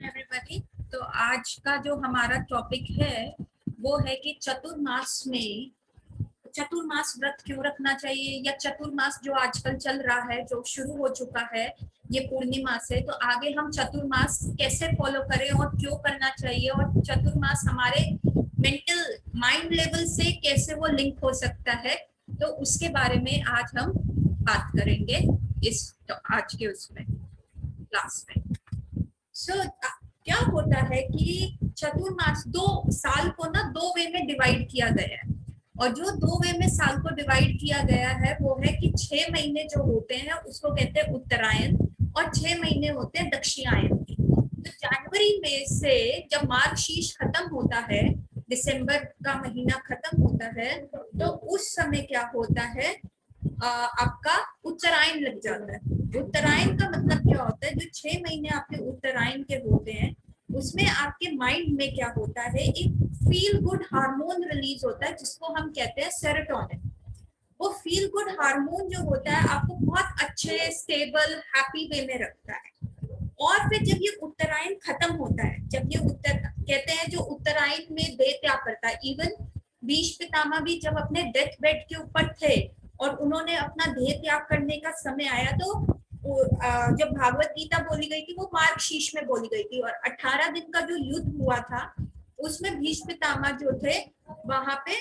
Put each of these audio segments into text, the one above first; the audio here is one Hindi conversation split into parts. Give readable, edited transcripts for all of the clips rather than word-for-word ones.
एवरीबॉडी। तो आज का जो हमारा टॉपिक है वो है कि चतुर्मास में चतुर्मास व्रत क्यों रखना चाहिए, या चतुर्मास जो आजकल चल रहा है, जो शुरू हो चुका है ये पूर्णिमा से, तो आगे हम चतुर्मास कैसे फॉलो करें और क्यों करना चाहिए, और चतुर्मास हमारे मेंटल माइंड लेवल से कैसे वो लिंक हो सकता है, तो उसके बारे में आज हम बात करेंगे इस आज के उसमें क्लास में। सो क्या होता है कि चतुर्मास दो साल को ना दो वे में डिवाइड किया गया है, और जो दो वे में साल को डिवाइड किया गया है वो है कि 6 महीने जो होते हैं उसको कहते हैं उत्तरायण, और 6 महीने होते हैं दक्षिणायन की। तो जनवरी में से जब मार्गशीर्ष खत्म होता है, दिसंबर का महीना खत्म होता है, तो उस समय क्या होता है, आपका उत्तरायण लग जाता है। उत्तरायण का मतलब क्या होता है, जो 6 महीने आपके उत्तरायण के होते हैं उसमें आपके माइंड में क्या होता है, एक फील गुड हार्मोन रिलीज होता है जिसको हम कहते हैं सेरोटोनिन। वो फील गुड हार्मोन जो होता है आपको बहुत अच्छे स्टेबल हैप्पी वे में रखता है। और फिर जब ये उत्तरायण खत्म होता है, जब ये उत्तर कहते हैं जो उत्तरायण में देह त्याग करता है, इवन भीष्म पितामह भी जब अपने डेथ बेड के ऊपर थे और उन्होंने अपना देह त्याग करने का समय आया, तो जब भागवत गीता बोली गई थी वो मार्गशीर्ष में बोली गई थी, और 18 दिन का जो युद्ध हुआ था उसमें भीष्म पितामह जो थे वहां पे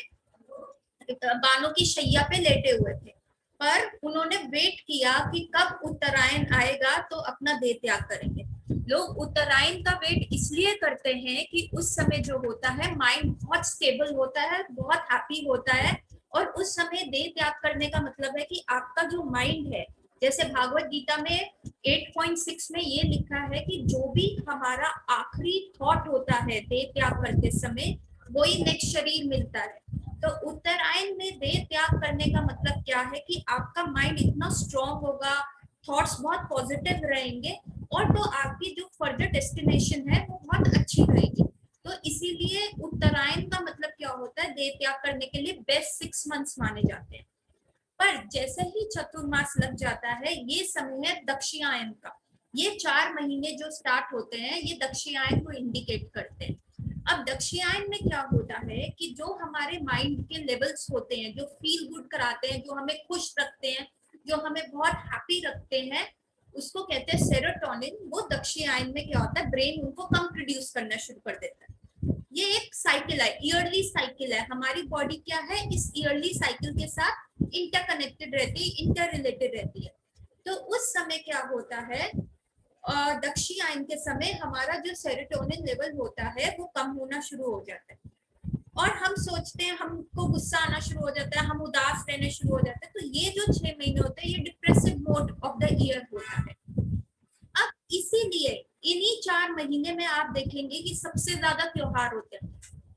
बाणों की शैया पे लेटे हुए थे, पर उन्होंने वेट किया कि कब उत्तरायण आएगा तो अपना देह त्याग करेंगे। लोग उत्तरायण का वेट इसलिए करते हैं कि उस समय जो होता है माइंड बहुत स्टेबल होता है, बहुत हैप्पी होता है, और उस समय देह त्याग करने का मतलब है कि आपका जो माइंड है, जैसे भागवत गीता में 8.6 में ये लिखा है कि जो भी हमारा आखिरी थॉट होता है देह त्याग करते समय, वही नेक्स्ट शरीर मिलता है। तो उत्तरायण में देह त्याग करने का मतलब क्या है कि आपका माइंड इतना स्ट्रांग होगा, थॉट्स बहुत पॉजिटिव रहेंगे, और तो आपकी जो फर्दर डेस्टिनेशन है वो बहुत अच्छी रहेगी। तो इसीलिए उत्तरायण का मतलब क्या होता है, देह त्याग करने के लिए बेस्ट 6 मंथ्स माने जाते हैं। पर जैसे ही चतुर्मास लग जाता है, ये समय है दक्षिणायन का। ये 4 महीने जो स्टार्ट होते हैं ये दक्षिणायन को इंडिकेट करते हैं। अब दक्षिणायन में क्या होता है कि जो हमारे माइंड के लेवल्स होते हैं, जो फील गुड कराते हैं, जो हमें खुश रखते हैं, जो हमें बहुत हैप्पी रखते हैं, उसको कहते हैं सेरोटोनिन। वो दक्षिणायन में क्या होता है, ब्रेन उनको कम प्रोड्यूस करना शुरू कर देता है। ये एक साइकिल है, ईयरली साइकिल है। हमारी बॉडी क्या है, इस ईयरली साइकिल के साथ इंटरकनेक्टेड रहती है, इंटर रिलेटेड रहती है। तो उस समय क्या होता है, दक्षिणायन के समय हमारा जो सेरोटोनिन लेवल होता है वो कम होना शुरू हो जाता है, और हम सोचते हैं, हमको गुस्सा आना शुरू हो जाता है, हम उदास रहने शुरू हो जाते हैं। तो ये जो 6 महीने होते हैं ये depressive mode of the year होता है। अब इसीलिए इन्हीं 4 महीने में आप देखेंगे कि सबसे ज्यादा त्योहार होते हैं,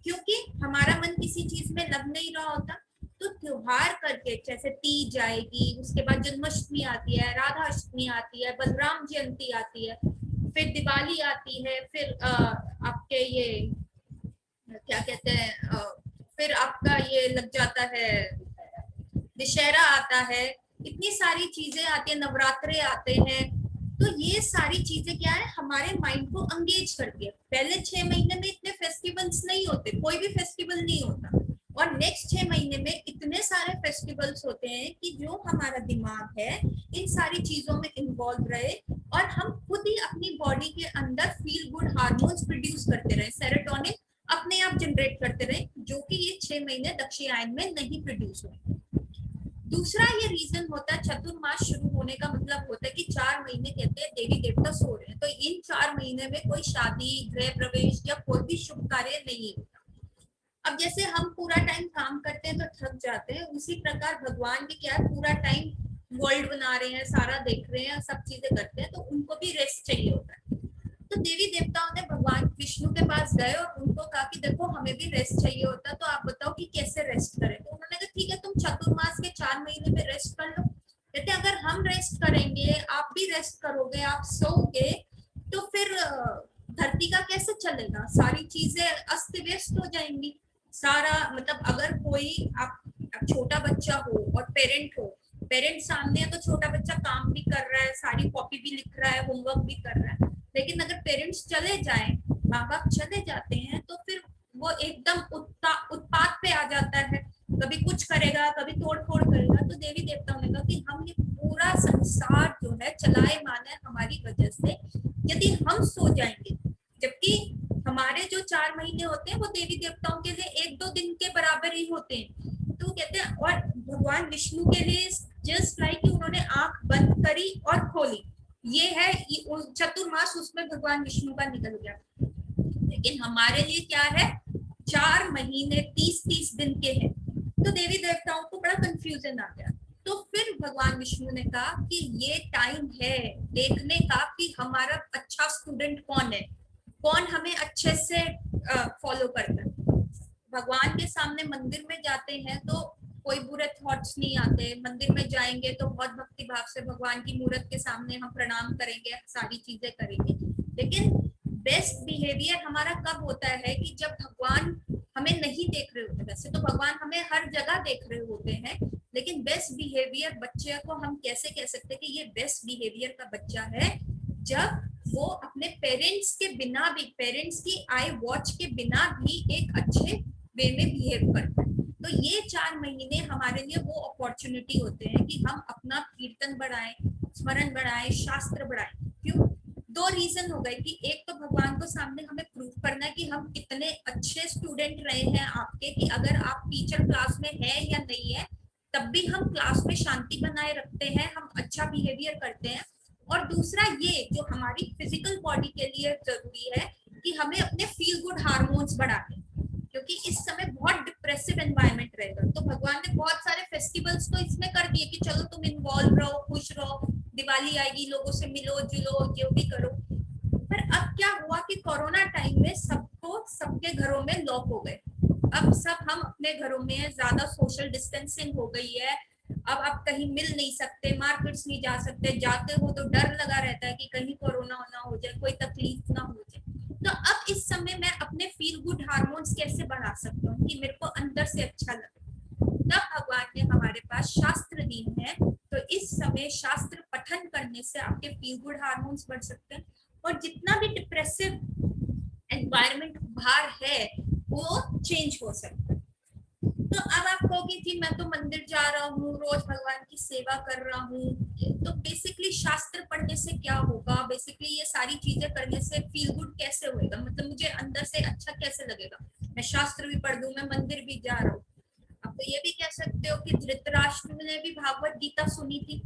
क्योंकि हमारा मन किसी चीज में लग नहीं रहा होता। तो त्योहार करके, जैसे तीज आएगी, उसके बाद जन्माष्टमी आती है, राधा अष्टमी आती है, बलराम जयंती आती है, फिर दिवाली आती है, फिर आपके ये क्या कहते हैं, फिर आपका ये लग जाता है, दशहरा आता है, इतनी सारी चीजें आती है, नवरात्रे आते हैं। तो ये सारी चीजें क्या है, हमारे माइंड को अंगेज करती है। पहले 6 महीने में इतने फेस्टिवल्स नहीं होते, कोई भी फेस्टिवल नहीं होता, और नेक्स्ट 6 महीने में इतने सारे फेस्टिवल्स होते हैं कि जो हमारा दिमाग है इन सारी चीजों में इन्वॉल्व रहे, और हम खुद ही अपनी बॉडी के अंदर फील गुड हार्मोन्स प्रोड्यूस करते रहे, सेरोटोनिन अपने आप जनरेट करते रहे, जो कि ये 6 महीने दक्षिणायन में नहीं प्रोड्यूस हुए। दूसरा ये रीजन होता है, चतुर्मास शुरू होने का मतलब होता है कि 4 महीने कहते हैं देवी देवता सो रहे हैं, तो इन 4 महीने में कोई शादी, गृह प्रवेश या कोई भी शुभ कार्य नहीं होता। अब जैसे हम पूरा टाइम काम करते हैं तो थक जाते हैं, उसी प्रकार भगवान भी क्या है, पूरा टाइम वर्ल्ड बना रहे हैं, सारा देख रहे हैं, सब चीजें करते हैं, तो उनको भी रेस्ट चाहिए होता है। तो देवी देवताओं ने भगवान विष्णु के पास गए और उनको कहा कि देखो हमें भी रेस्ट चाहिए होता है, तो आप बताओ कि कैसे रेस्ट करें। तो उन्होंने कहा ठीक है, तुम चतुर्मास के 4 महीने में रेस्ट कर लो। कहते अगर हम रेस्ट करेंगे, आप भी रेस्ट करोगे, आप सोओगे, तो फिर धरती का कैसे चलेगा, सारी चीजें अस्त व्यस्त हो जाएंगी। सारा मतलब अगर कोई आप छोटा बच्चा हो और पेरेंट हो, पेरेंट सामने है तो छोटा बच्चा काम भी कर रहा है, सारी कॉपी भी लिख रहा है, होमवर्क भी कर रहा है, लेकिन अगर पेरेंट्स चले जाएं, माँ बाप चले जाते हैं, तो फिर वो एकदम उत्पात पे आ जाता है, कभी कुछ करेगा, कभी तोड़ फोड़ करेगा। तो देवी देवताओं ने कहा कि हम ये पूरा संसार जो है चलाए माने हमारी वजह से, यदि हम सो जाएंगे, जबकि हमारे जो 4 महीने होते हैं वो देवी देवताओं के लिए 1-2 दिन के बराबर ही होते हैं। तो कहते हैं, और भगवान विष्णु के लिए जस्ट लाइक उन्होंने आंख बंद करी और खोली, ये है चतुर्मास, उसमें भगवान विष्णु का निकल गया। लेकिन हमारे लिए क्या है, 4 महीने 30-30 दिन के हैं। तो देवी देवताओं को बड़ा कंफ्यूजन आ गया। तो फिर भगवान विष्णु ने कहा कि ये टाइम है देखने का कि हमारा अच्छा स्टूडेंट कौन है, कौन हमें अच्छे से फॉलो करता है। भगवान के सामने मंदिर में जाते हैं तो कोई बुरे थॉट्स नहीं आते, मंदिर में जाएंगे तो बहुत भक्ति भाव से भगवान की मूर्त के सामने हम प्रणाम करेंगे, सारी चीजें करेंगे। लेकिन बेस्ट बिहेवियर हमारा कब होता है कि जब भगवान हमें नहीं देख रहे होते। वैसे तो भगवान हमें हर जगह देख रहे होते हैं, लेकिन बेस्ट बिहेवियर बच्चे को हम कैसे कह सकते हैं कि ये बेस्ट बिहेवियर का बच्चा है, जब वो अपने पेरेंट्स के बिना भी, पेरेंट्स की आई वॉच के बिना भी एक अच्छे वे में बिहेव करता है। तो ये 4 महीने हमारे लिए वो अपॉर्चुनिटी होते हैं कि हम अपना कीर्तन बढ़ाएं, स्मरण बढ़ाएं, शास्त्र बढ़ाएं। क्यों? 2 रीजन हो गए कि एक तो भगवान को सामने हमें प्रूव करना है कि हम कितने अच्छे स्टूडेंट रहे हैं आपके, कि अगर आप टीचर क्लास में है या नहीं है, तब भी हम क्लास में शांति बनाए रखते हैं, हम अच्छा बिहेवियर करते हैं। और दूसरा ये जो हमारी फिजिकल बॉडी के लिए जरूरी है कि हमें अपने फील गुड हार्मोन्स बढ़ाने, क्योंकि इस समय बहुत डिप्रेसिव एनवायरनमेंट रहेगा। तो भगवान ने बहुत सारे फेस्टिवल्स तो इसमें कर दिए कि चलो तुम इन्वॉल्व रहो, खुश रहो, दिवाली आएगी, लोगों से मिलो जुलो, जो भी करो। पर अब क्या हुआ कि कोरोना टाइम में सबको सबके घरों में लॉक हो गए। अब सब हम अपने घरों में, ज्यादा सोशल डिस्टेंसिंग हो गई है, अब आप कहीं मिल नहीं सकते, मार्केट्स नहीं जा सकते, जाते हो तो डर लगा रहता है कि कहीं कोरोना ना हो जाए, कोई तकलीफ ना हो जाए। तो अब इस समय मैं अपने फील गुड हार्मोन्स कैसे बढ़ा सकता हूँ कि मेरे को अंदर से अच्छा लगे। तब भगवान ने हमारे पास शास्त्र दिए हैं। तो इस समय शास्त्र पठन करने से आपके फील गुड हार्मोन्स बढ़ सकते हैं, और जितना भी डिप्रेसिव एनवायरनमेंट बाहर है वो चेंज हो सकता है। तो अब आप कहोगे कि मैं तो मंदिर जा रहा हूँ, रोज भगवान की सेवा कर रहा हूँ, तो बेसिकली शास्त्र पढ़ने से क्या होगा, बेसिकली ये सारी चीजें करने से फील गुड कैसे होएगा, मतलब मुझे अंदर से अच्छा कैसे लगेगा, मैं शास्त्र भी पढ़ दूं, मैं मंदिर भी जा रहा हूँ। अब तो ये भी कह सकते हो कि धृतराष्ट्र ने भी भागवत गीता सुनी थी।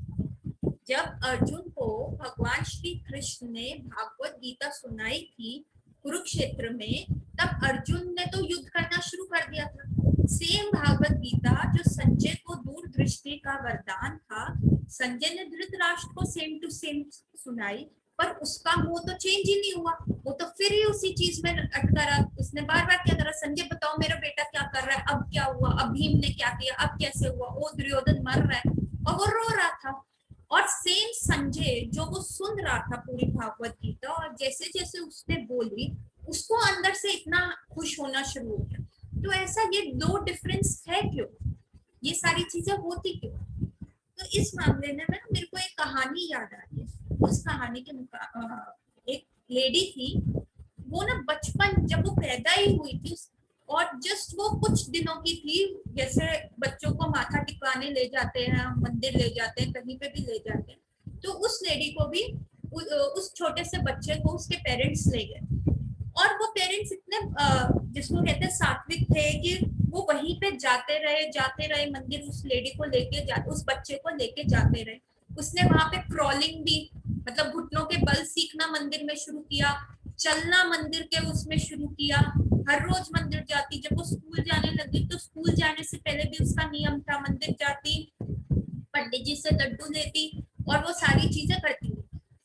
जब अर्जुन को भगवान श्री कृष्ण ने भागवत गीता सुनाई थी कुरुक्षेत्र में, तब अर्जुन ने तो युद्ध करना शुरू कर दिया था। सेम भागवत गीता जो संजय को दूरदृष्टि का वरदान था, संजय ने धृतराष्ट्र को सेम टू सेम सुनाई, पर उसका मुंह तो चेंज ही नहीं हुआ, वो तो फिर ही उसी चीज में अटका रहा। उसने बार बार क्या करा, संजय बताओ मेरा बेटा क्या कर रहा है, अब क्या हुआ, अब भीम ने क्या किया, अब कैसे हुआ, ओ दुर्योधन मर रहा है, और वो रो रहा था। और सेम संजय जो वो सुन रहा था पूरी भागवत गीता, और जैसे जैसे उसने बोली उसको अंदर से इतना खुश होना शुरू हो गया। तो ऐसा ये 2 डिफरेंस है क्यों, ये सारी चीजें होती क्यों? तो इस मामले में मेरे को एक कहानी याद आ रही है। उस कहानी के एक लेडी थी, वो ना बचपन जब वो पैदा ही हुई थी और जस्ट वो कुछ दिनों की थी, जैसे बच्चों को माथा टिकाने ले जाते हैं, मंदिर ले जाते हैं, कहीं पे भी ले जाते हैं, तो उस लेडी को भी, उस छोटे से बच्चे को उसके पेरेंट्स ले गए। और वो पेरेंट्स इतने जिसको कहते हैं सात्विक थे कि वो वहीं पे जाते रहे मंदिर, उस लेडी को लेके जाते, उस बच्चे को लेके जाते रहे। उसने वहां पे क्रॉलिंग भी, मतलब घुटनों के बल सीखना मंदिर में शुरू किया, चलना मंदिर के उसमें शुरू किया, हर रोज मंदिर जाती। जब वो स्कूल जाने लगी तो स्कूल जाने से पहले भी उसका नियम था, मंदिर जाती, पंडित जी से लड्डू लेती और वो सारी चीजें करती।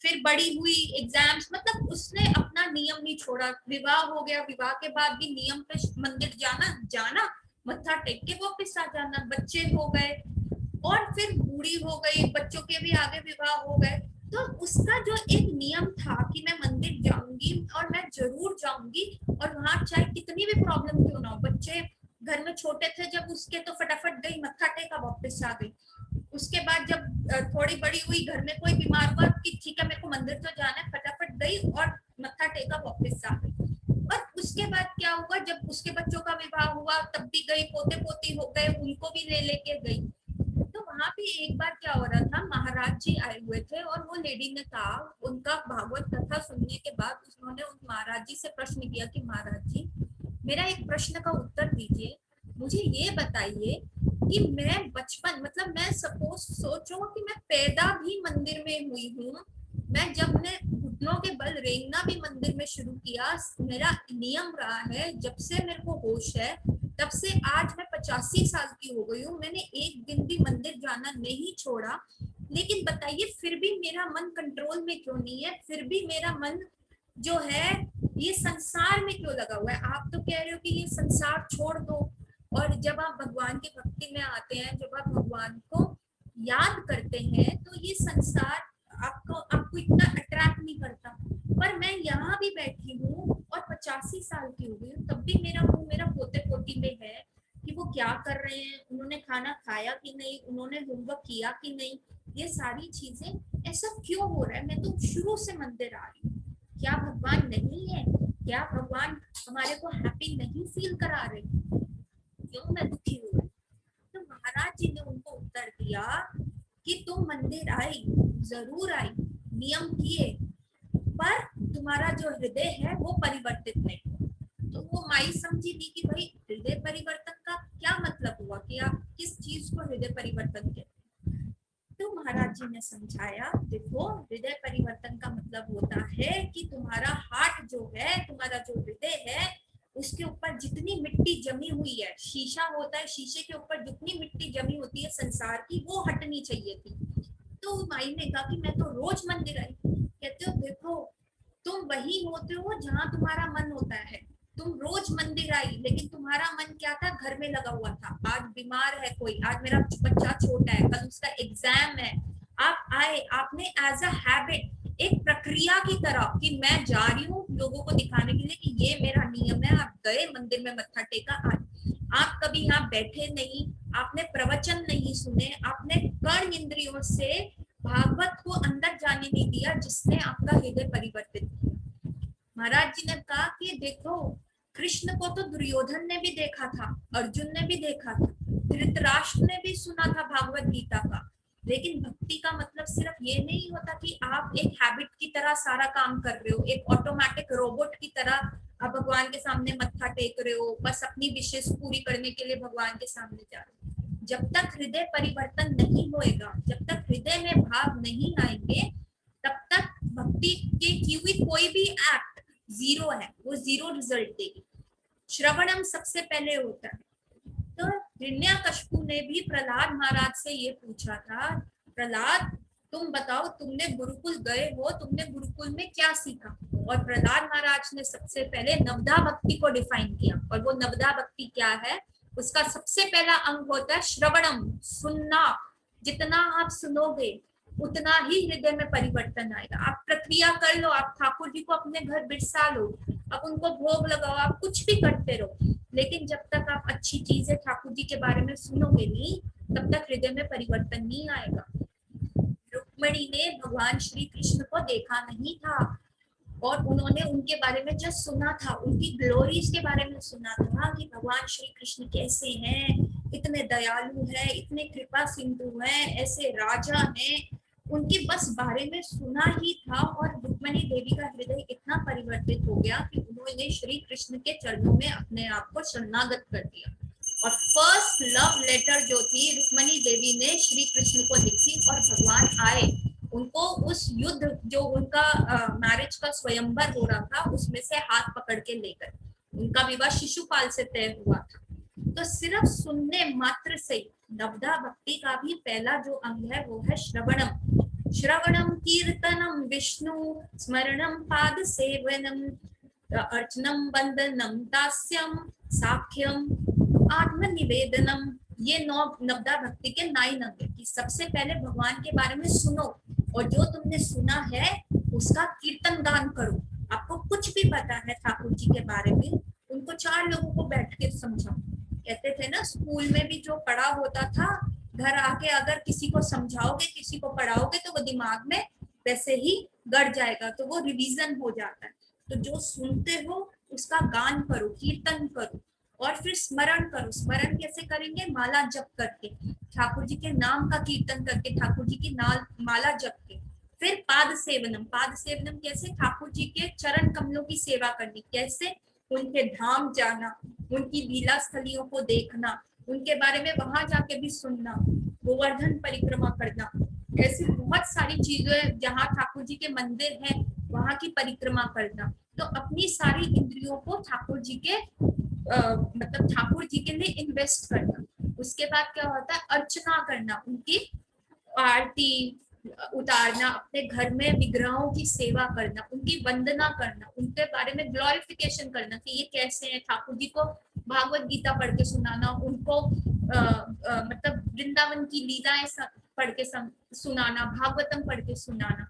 फिर बड़ी हुई, एग्जाम्स, मतलब उसने अपना नियम नहीं छोड़ा। विवाह हो गया, विवाह के बाद भी नियम पे मंदिर जाना, मत्था टेक के वापस आ जाना। बच्चे हो गए और फिर बूढ़ी हो गई, बच्चों के भी आगे विवाह हो गए। तो उसका जो एक नियम था कि मैं मंदिर जाऊंगी और मैं जरूर जाऊंगी, और वहां चाहे कितनी भी प्रॉब्लम क्यों ना हो, बच्चे घर में छोटे थे जब उसके, तो फटाफट गई, मत्था टेका, वापस आ गई। उसके बाद जब थोड़ी बड़ी हुई, घर में कोई बीमार हुआ कि ठीक है मेरे को मंदिर तो जाना है, फटाफट गई और मत्था टेका, वापस आ गई। और उसके बाद क्या हुआ, जब उसके बच्चों का विवाह हुआ तब भी गई, पोते पोती हो गए उनको भी ले लेके गई। तो वहां पे एक बार क्या हो रहा था, महाराज जी आए हुए थे और वो लेडी ने कहा, उनका भागवत कथा सुनने के बाद उन्होंने उन महाराज जी से प्रश्न किया कि महाराज जी, मेरा एक प्रश्न का उत्तर दीजिए, मुझे ये बताइए कि मैं बचपन, मतलब मैं सपोज सोचो कि मैं पैदा भी मंदिर में हुई हूँ, मैं जब मैं घुटनों के बल रेंगना भी मंदिर में शुरू किया, मेरा नियम रहा है जब से मेरे को होश है तब से आज मैं 85 साल की हो गई हूँ, मैंने एक दिन भी मंदिर जाना नहीं छोड़ा। लेकिन बताइए फिर भी मेरा मन कंट्रोल में क्यों नहीं है, फिर भी मेरा मन जो है ये संसार में क्यों लगा हुआ है। आप तो कह रहे हो कि ये संसार छोड़ दो, और जब आप भगवान की भक्ति में आते हैं, जब आप भगवान को याद करते हैं, तो ये संसार आपको इतना अट्रैक्ट नहीं करता। पर मैं यहाँ भी बैठी हूँ और 85 साल की हो गई हूँ, तब भी मेरा मुंह मेरा पोते पोती में है कि वो क्या कर रहे हैं, उन्होंने खाना खाया कि नहीं, उन्होंने होमवर्क किया कि नहीं, ये सारी चीजें ऐसा क्यों हो रहा है। मैं तो शुरू से मंदिर आ रही हूँ, क्या भगवान नहीं है, क्या भगवान हमारे को हैप्पी नहीं फील करा रहे, क्यों मैं दुखी हूँ। तो महाराज जी ने उनको उत्तर दिया कि तुम मंदिर आई, जरूर आई, नियम किए, पर तुम्हारा जो हृदय है वो परिवर्तित नहीं। तो वो माई समझी थी कि भाई हृदय परिवर्तन का क्या मतलब हुआ, कि आप किस चीज को हृदय परिवर्तन कहते हैं। तो महाराज जी ने समझाया, देखो हृदय परिवर्तन का मतलब होता है कि तुम्हारा हार्ट जो है, तुम्हारा जो हृदय है, उसके ऊपर जितनी मिट्टी जमी हुई है, शीशा होता है, शीशे के ऊपर जितनी मिट्टी जमी होती है संसार की, वो हटनी चाहिए थी। तो माई ने कहा कि मैं तो रोज मंदिर आई। कहते हो देखो, तुम वही होते हो जहाँ तुम्हारा मन होता है। तुम रोज मंदिर आई, लेकिन तुम्हारा मन क्या था, घर में लगा हुआ था। आज बीमार है कोई, आज मेरा बच्चा छोटा है, कल उसका एग्जाम है, आप आए, आपने एज अ हैबिट, एक प्रक्रिया की तरह कि मैं जा रही हूँ लोगों को दिखाने के लिए कि ये मेरा नियम है, आप गए मंदिर में मत्था टेका, आप कभी यहाँ बैठे नहीं, आपने प्रवचन नहीं सुने, आपने कर्ण इंद्रियों से भागवत को अंदर जाने नहीं दिया, जिसने आपका हृदय परिवर्तित किया। महाराज जी ने कहा कि देखो, कृष्ण को तो दुर्योधन ने भी देखा था, अर्जुन ने भी देखा था, धृतराष्ट्र ने भी सुना था भागवत गीता का। लेकिन भक्ति का मतलब सिर्फ ये नहीं होता कि आप एक हैबिट की तरह सारा काम कर रहे हो, एक ऑटोमेटिक रोबोट की तरह आप भगवान के सामने मत्था टेक रहे हो, बस अपनी विशेष पूरी करने के लिए भगवान के सामने जा रहे हो। जब तक हृदय परिवर्तन नहीं होएगा, जब तक हृदय में भाव नहीं आएंगे, तब तक भक्ति के की हुई कोई भी एक्ट जीरो है, वो जीरो रिजल्ट देगी। श्रवणम सबसे पहले होता है। तो हिरण्यकशिपु ने भी प्रहलाद महाराज से ये पूछा था, प्रहलाद तुम बताओ, तुमने गुरुकुल गए हो, तुमने गुरुकुल में क्या सीखा। और प्रहलाद महाराज ने सबसे पहले नवदा भक्ति को डिफाइन किया। और वो नवदा भक्ति क्या है, उसका सबसे पहला अंग होता है श्रवणम, सुनना। जितना आप सुनोगे उतना ही हृदय में परिवर्तन आएगा। आप प्रक्रिया कर लो, आप ठाकुर जी को अपने घर बिरसा लो, आप उनको भोग लगाओ, आप कुछ भी करते रहो, लेकिन जब तक आप अच्छी चीजें ठाकुर जी के बारे में सुनोगे नहीं, तब तक हृदय में परिवर्तन नहीं आएगा। रुक्मिणी ने भगवान श्री कृष्ण को देखा नहीं था, और उन्होंने उनके बारे में जस्ट सुना था, उनकी ग्लोरीज के बारे में सुना था कि भगवान श्री कृष्ण कैसे हैं, इतने दयालु हैं, इतने कृपा सिंधु हैं, ऐसे राजा हैं, उनके बस बारे में सुना ही था। और रुक्मिणी देवी का हृदय इतना परिवर्तित हो गया कि उन्होंने श्री कृष्ण के चरणों में अपने आप को शरणागत कर दिया। और फर्स्ट लव लेटर जो थी रुक्मिणी देवी ने श्री कृष्ण को लिखी, और भगवान आए, उनको उस युद्ध जो उनका मैरिज का स्वयंवर हो रहा था उसमें से हाथ पकड़ के लेकर, उनका विवाह शिशुपाल से तय हुआ था। तो सिर्फ सुनने मात्र से नवदा भक्ति का भी पहला जो अंग है वो है श्रवणम। श्रवणम कीर्तनम विष्णु स्मरणम पाद सेवनम अर्चनम वंदनम दास्यम साख्यम आत्मनिवेदनम। ये नवदा भक्ति के 9 अंग है कि सबसे पहले भगवान के बारे में सुनो, और जो तुमने सुना है उसका कीर्तन गान करो। आपको कुछ भी पता है ठाकुर जी के बारे में, उनको 4 लोगों को बैठ के समझाओ। कहते थे ना, स्कूल में भी जो पढ़ा होता था, घर आके अगर किसी को समझाओगे, किसी को पढ़ाओगे, तो वो दिमाग में वैसे ही गड़ जाएगा, तो वो रिवीजन हो जाता है। तो जो सुनते हो उसका गान करो, कीर्तन करो, और फिर स्मरण करो। स्मरण कैसे करेंगे? माला जप करके, ठाकुर जी के नाम का कीर्तन करके, ठाकुर जी की माला जप के। फिर पाद सेवनम, पाद सेवनम कैसे? ठाकुर जी के चरण कमलों की सेवा करनी। कैसे? उनके धाम जाना, उनकी लीला स्थलियों को देखना, उनके बारे में वहां जाके भी सुनना, गोवर्धन परिक्रमा करना। ऐसी बहुत सारी चीजें, जहाँ ठाकुर जी के मंदिर हैं वहां की परिक्रमा करना। तो अपनी सारी इंद्रियों को ठाकुर जी के मतलब ठाकुर जी के लिए इन्वेस्ट करना। उसके बाद क्या होता है? अर्चना करना, उनकी आरती उतारना, अपने घर में विग्रहों की सेवा करना, उनकी वंदना करना, उनके बारे में ग्लोरिफिकेशन करना कि ये कैसे हैं। ठाकुर जी को भागवत गीता पढ़ के सुनाना, उनको मतलब वृंदावन की लीलाएं पढ़ के सुनाना, भागवतम पढ़ के सुनाना।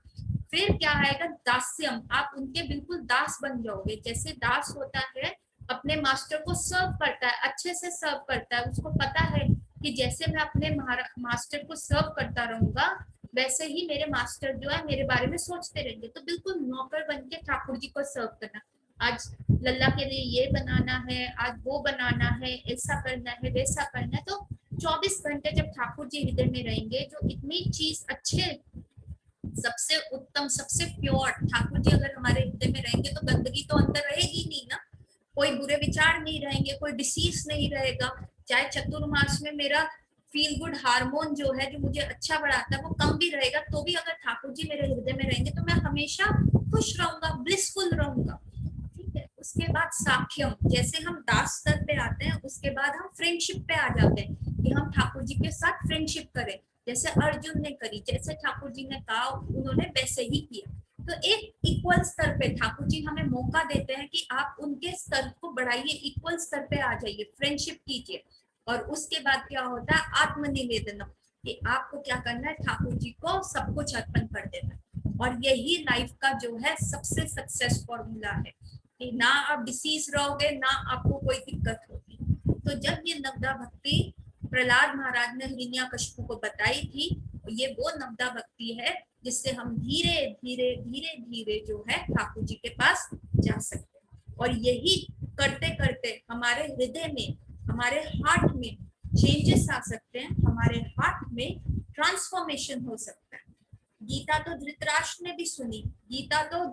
फिर क्या आएगा? दास्यम, आप उनके बिल्कुल दास बन जाओगे। जैसे दास होता है अपने मास्टर को सर्व करता है, अच्छे से सर्व करता है, उसको पता है कि जैसे मैं अपने मास्टर को सर्व करता रहूंगा वैसे ही मेरे मास्टर जो है मेरे बारे में सोचते रहेंगे। तो बिल्कुल नौकर बन के ठाकुर जी को सर्व करना। आज लल्ला के लिए ये बनाना है, आज वो बनाना है, ऐसा करना है, वैसा करना है। तो 24 घंटे जब ठाकुर जी हृदय में रहेंगे, जो इतनी चीज अच्छे, सबसे उत्तम, सबसे प्योर ठाकुर जी अगर हमारे हृदय में रहेंगे तो गंदगी तो अंदर रहेगी नहीं ना, कोई बुरे विचार नहीं रहेंगे, कोई डिसीज नहीं रहेगा। चाहे चतुर्मास में मेरा फील गुड हार्मोन जो है, जो मुझे अच्छा बढ़ाता है, वो कम भी रहेगा, तो भी अगर ठाकुर जी मेरे हृदय में रहेंगे तो मैं हमेशा खुश रहूंगा, ब्लिसफुल रहूंगा। ठीक है। उसके बाद साख्यम, जैसे हम दास स्तर पे आते हैं उसके बाद हम फ्रेंडशिप पे आ जाते हैं कि हम ठाकुर जी के साथ फ्रेंडशिप करें। जैसे अर्जुन ने करी, जैसे ठाकुर जी ने कहा उन्होंने वैसे ही किया। तो एक इक्वल स्तर पे ठाकुर जी हमें मौका देते हैं कि आप उनके स्तर को बढ़ाइए, इक्वल स्तर पे आ जाइए, फ्रेंडशिप कीजिए। और उसके बाद क्या होता है? आत्मनिवेदन, कि आपको क्या करना है? ठाकुर जी को सब कुछ अर्पण कर देना है। और यही लाइफ का जो है सबसे सक्सेस फॉर्मूला है कि ना आप डिसीज रहोगे, ना आपको कोई दिक्कत होगी। तो जब ये नवदा भक्ति प्रहलाद महाराज ने हिरण्यकशिपु को बताई थी, ये वो नवदा भक्ति है जिससे हम धीरे धीरे धीरे धीरे जो है ठाकुर जी के पास जा सकते हैं। और यही करते करते हमारे हृदय में, हमारे हार्ट में चेंजेस आ सकते हैं, हमारे हार्ट में ट्रांसफॉर्मेशन हो सकता है। गीता तो धृतराष्ट्र ने भी सुनी, गीता तो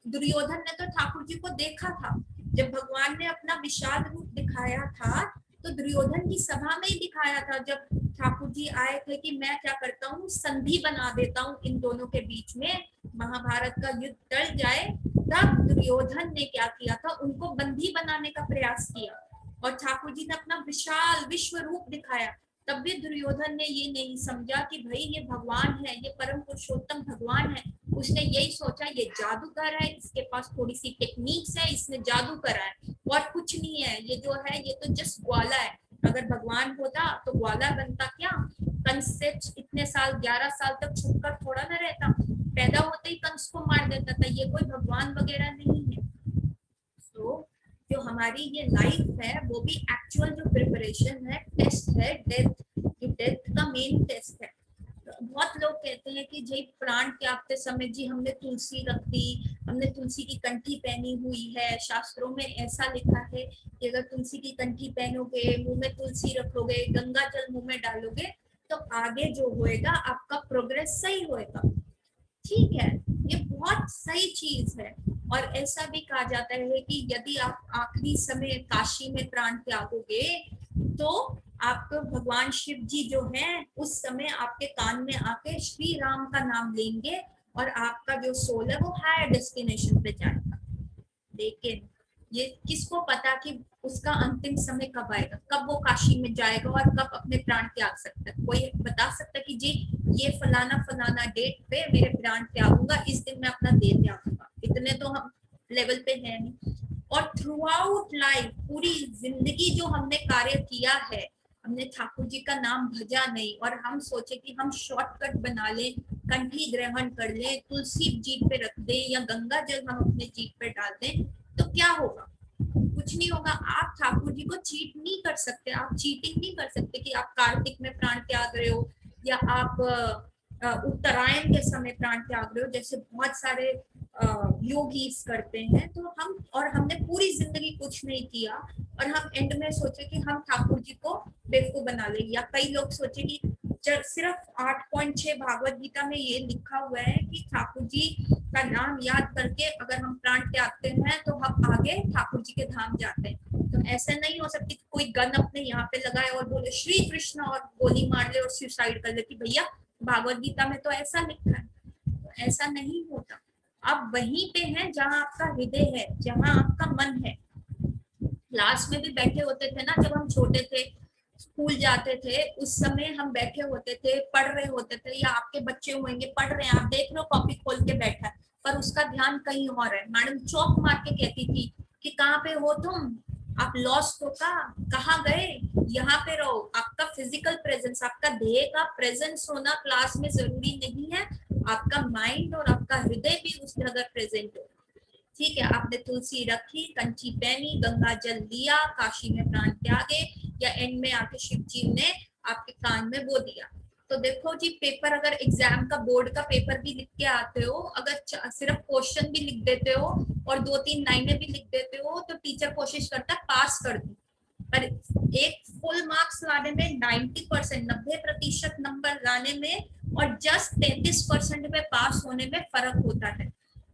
दुर्योधन ने तो ठाकुर जी को देखा था। जब भगवान ने अपना विशाल रूप दिखाया था तो दुर्योधन की सभा में ही दिखाया था। जब ठाकुर जी आए थे कि मैं क्या करता हूँ, संधि बना देता हूँ इन दोनों के बीच में, महाभारत का युद्ध टल जाए, तब दुर्योधन ने क्या किया था? उनको बंदी बनाने का प्रयास किया। और ठाकुर जी ने अपना विशाल विश्व रूप दिखाया। तब भी दुर्योधन ने ये नहीं समझा कि भाई ये भगवान है, ये परम पुरुषोत्तम भगवान है। उसने यही सोचा ये जादूगर है, इसके पास थोड़ी सी टेक्निक्स है, इसने जादू करा है, और कुछ नहीं है, ये जो है ये तो जस्ट ग्वाला है। अगर भगवान होता तो ग्वाला बनता क्या? कंस से इतने साल, 11 साल तक छुपकर थोड़ा ना रहता, पैदा होते ही कंस को मार देता था। ये कोई भगवान वगैरह नहीं है। तो जो हमारी ये लाइफ है वो भी एक्चुअल जो प्रिपरेशन है, टेस्ट है, डेथ, जो डेथ का मेन टेस्ट है। बहुत लोग कहते हैं कि जी प्राण त्यागते समय जी हमने तुलसी रख दी, हमने तुलसी की कंठी पहनी हुई है, शास्त्रों में ऐसा लिखा है कि अगर तुलसी की कंठी पहनोगे, मुंह में तुलसी रखोगे, गंगा जल मुंह में डालोगे, तो आगे जो होएगा आपका प्रोग्रेस सही होएगा। ठीक है, ये बहुत सही चीज है। और ऐसा भी कहा जाता है कि यदि आप आखिरी समय काशी में प्राण त्यागोगे तो आपको भगवान शिव जी जो हैं उस समय आपके कान में आके श्री राम का नाम लेंगे और आपका जो सोल है वो हायर डेस्टिनेशन पे जाएगा। लेकिन ये किसको पता कि उसका अंतिम समय कब आएगा, कब वो काशी में जाएगा और कब अपने प्राण त्याग सकता है? कोई बता सकता है कि जी ये फलाना फलाना डेट पे मेरे प्राण त्यागूंगा, इस दिन मैं अपना देह त्यागूंगा? इतने तो हम लेवल पे है नहीं। और थ्रू आउट लाइफ, पूरी जिंदगी जो हमने कार्य किया है, हमने ठाकुर जी का नाम भजा नहीं, और हम सोचे कि हम शॉर्टकट बना लें, कंठी ग्रहण कर लें, तुलसी जीप पे रख दें या गंगा जल हम अपने जीप पे डाल दें, तो क्या होगा? कुछ नहीं होगा। आप ठाकुर जी को चीट नहीं कर सकते, आप चीटिंग नहीं कर सकते कि आप कार्तिक में प्राण त्याग रहे हो या आप उत्तरायण के समय प्राण त्याग रहे हो। जैसे बहुत सारे योगीज करते हैं, तो हम और हमने पूरी जिंदगी कुछ नहीं किया और हम एंड में सोचे कि हम ठाकुर जी को बेवकूफ बना लेंगे, या कई लोग सोचे कि सिर्फ 8.6 भागवत गीता में ये लिखा हुआ है कि ठाकुर जी का नाम याद करके अगर हम प्राण त्यागते हैं तो हम आगे ठाकुर जी के धाम जाते हैं। तो ऐसा नहीं हो सकती कि कोई गन अपने यहाँ पे लगाए और बोले श्री कृष्ण और गोली मार ले और सुसाइड कर ले कि भैया भागवत गीता में तो ऐसा लिखा है। तो ऐसा नहीं होता। आप वहीं पे हैं जहां आपका हृदय है, जहां आपका मन है। क्लास में भी बैठे होते थे ना, जब हम छोटे थे स्कूल जाते थे, उस समय हम बैठे होते थे, पढ़ रहे होते थे, या आपके बच्चे होंगे पढ़ रहे हैं, आप देख लो कॉपी खोल के बैठा है पर उसका ध्यान कहीं और है। मैडम चौक मार के कहती थी कि कहाँ पे हो तुम, आप लॉस्ट हो का, कहाँ गए, यहाँ पे रहो। आपका फिजिकल प्रेजेंस, आपका देह का प्रेजेंस होना क्लास में जरूरी नहीं है, आपका माइंड और आपका हृदय भी उस जगह प्रेजेंट हो। ठीक है, आपने तुलसी रखी, कंची पहनी, गंगा जल लिया, काशी में प्राण त्यागे, या एंड में आके शिव जी ने आपके कान में वो दिया। तो देखो जी, पेपर अगर एग्जाम का बोर्ड का पेपर भी लिख के आते हो, अगर सिर्फ क्वेश्चन भी लिख देते हो और 2-3 लाइनें भी लिख देते हो, तो टीचर कोशिश करता है पास कर दे। पर एक फुल मार्क्स लाने में 90%, 90% नंबर लाने में और जस्ट 33% पे पास होने में फर्क होता है।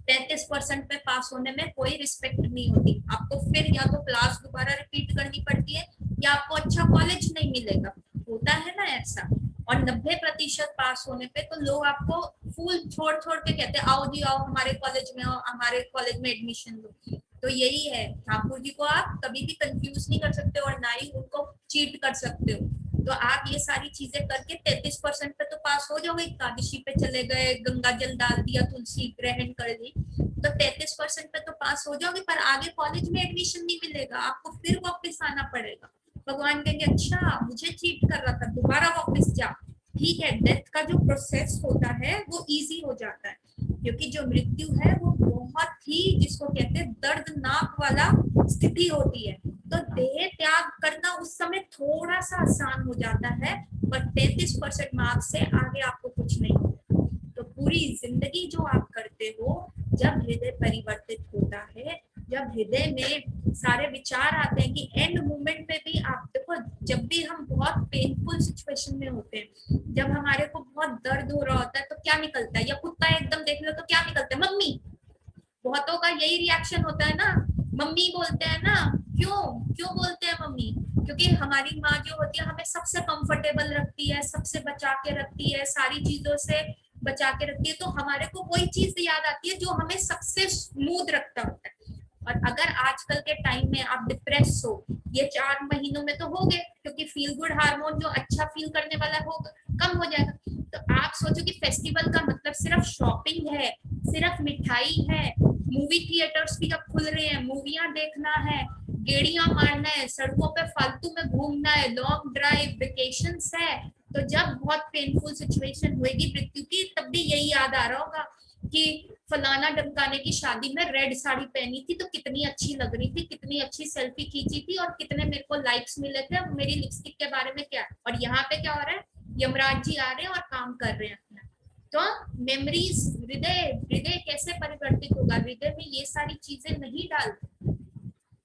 33% पे पास होने में कोई रिस्पेक्ट नहीं होती। आपको फिर या तो क्लास दोबारा रिपीट करनी पड़ती है या आपको अच्छा कॉलेज नहीं मिलेगा, होता है ना ऐसा। और 90% पास होने पे तो लोग आपको फूल छोड़ छोड़ के कहते हैं आओ जी आओ हमारे कॉलेज में आओ, हमारे कॉलेज में एडमिशन लो। तो यही है, ठाकुर जी को आप कभी भी कंफ्यूज नहीं कर सकते और ना ही उनको चीट कर सकते हो। तो आप ये सारी चीजें करके 33% पे तो पास हो जाओगे, एकादशी पे चले गए, गंगा जल डाल दिया, तुलसी ग्रहण कर ली, तो 33% पे तो पास हो जाओगे, पर आगे कॉलेज में एडमिशन नहीं मिलेगा, आपको फिर वापस आना पड़ेगा। भगवान कहेंगे अच्छा मुझे चीट कर रहा था, दोबारा वापस जा। ठीक है, डेथ का जो प्रोसेस होता है वो इजी हो जाता है, क्योंकि जो मृत्यु है वो बहुत ही, जिसको कहते हैं दर्दनाक वाला स्थिति होती है। तो देह त्याग करना उस समय थोड़ा सा आसान हो जाता है, पर 33% मार्क्स से आगे आपको कुछ नहीं होता। तो पूरी जिंदगी जो आप करते हो, जब हृदय परिवर्तित होता है, जब हृदय में सारे विचार आते हैं कि एंड मोमेंट पे भी आप देखो, जब भी हम बहुत पेनफुल सिचुएशन में होते हैं, जब हमारे को बहुत दर्द हो रहा होता है, तो क्या निकलता है, या कुत्ता एकदम देख लो तो क्या निकलता है, मम्मी। बहुतों का यही रिएक्शन होता है ना, मम्मी बोलते हैं ना। क्यों क्यों बोलते हैं मम्मी? क्योंकि हमारी माँ जो होती है हमें सबसे कंफर्टेबल रखती है, सबसे बचा के रखती है, सारी चीजों से बचा के रखती है, तो हमारे को वही चीज याद आती है जो हमें सबसे स्मूथ रखता होता है। और अगर आजकल के टाइम में आप डिप्रेस हो, ये 4 महीनों में तो हो गए, क्योंकि फील गुड हार्मोन जो अच्छा फील करने वाला होगा कम हो जाएगा। तो आप सोचो कि फेस्टिवल का मतलब सिर्फ शॉपिंग है, सिर्फ मिठाई है, मूवी थिएटर्स भी अब खुल रहे हैं, मूवियां देखना है, गेड़ियां मारना है, सड़कों पे फालतू में घूमना है, लॉन्ग ड्राइव, वेकेशंस है। तो जब बहुत पेनफुल सिचुएशन होगी मृत्यु की, तब भी यही याद आ रहा होगा कि फलाना ढमकाने की शादी में रेड साड़ी पहनी थी तो कितनी अच्छी लग रही थी, कितनी अच्छी सेल्फी खींची थी और कितने मेरे को लाइक्स मिले थे, और मेरी लिपस्टिक के बारे में क्या है। और यहाँ पे क्या हो रहा है, यमराज जी आ रहे हैं और काम कर रहे हैं अपना। तो मेमोरीज, हृदय हृदय कैसे परिवर्तित होगा, हृदय में ये सारी चीजें नहीं डालते।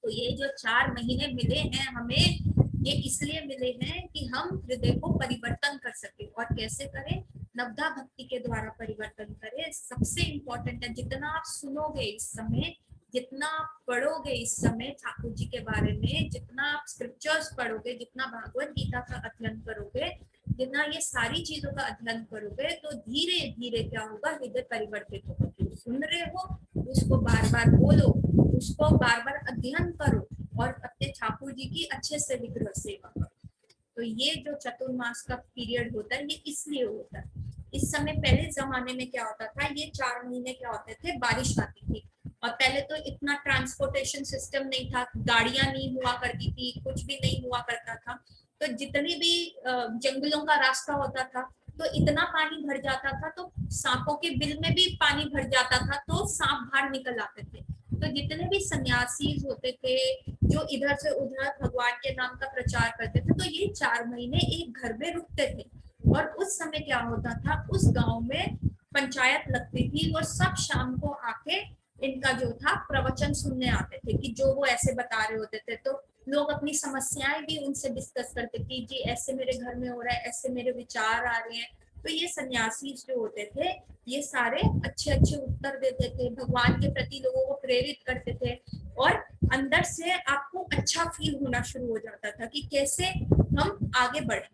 तो ये जो 4 महीने मिले हैं हमें, ये इसलिए मिले हैं कि हम हृदय को परिवर्तन कर सके। और कैसे करें? नवधा भक्ति के द्वारा परिवर्तन करें। सबसे इम्पोर्टेंट है, जितना आप सुनोगे इस समय, जितना आप पढ़ोगे इस समय ठाकुर जी के बारे में, जितना आप स्क्रिप्चर्स पढ़ोगे, जितना भागवत गीता का अध्ययन करोगे, जितना ये सारी चीजों का अध्ययन करोगे, तो धीरे धीरे क्या होगा, हृदय परिवर्तित होगा। जो सुन रहे हो उसको बार बार बोलो, उसको बार बार अध्ययन करो और अपने ठाकुर जी की अच्छे से विग्रह सेवा करो। तो ये जो चतुर्मास का पीरियड होता है, ये इसलिए होता है। इस समय पहले जमाने में क्या होता था, ये 4 महीने क्या होते थे, बारिश आती थी, और पहले तो इतना ट्रांसपोर्टेशन सिस्टम नहीं था, गाड़ियां नहीं हुआ करती थी, कुछ भी नहीं हुआ करता था। तो जितनी भी जंगलों का रास्ता होता था, तो इतना पानी भर जाता था, तो सांपों के बिल में भी पानी भर जाता था, तो सांप बाहर निकल आते थे। तो जितने भी सन्यासी होते थे जो इधर से उधर भगवान के नाम का प्रचार करते थे, तो ये 4 महीने एक घर में रुकते थे। और उस समय क्या होता था, उस गांव में पंचायत लगती थी, वो सब शाम को आके इनका जो था प्रवचन सुनने आते थे कि जो वो ऐसे बता रहे होते थे। तो लोग अपनी समस्याएं भी उनसे डिस्कस करते कि जी ऐसे मेरे घर में हो रहा है, ऐसे मेरे विचार आ रहे हैं। तो ये सन्यासी जो होते थे ये सारे अच्छे अच्छे उत्तर देते थे, भगवान के प्रति लोगों को प्रेरित करते थे, और अंदर से आपको अच्छा फील होना शुरू हो जाता था कि कैसे हम आगे बढ़े।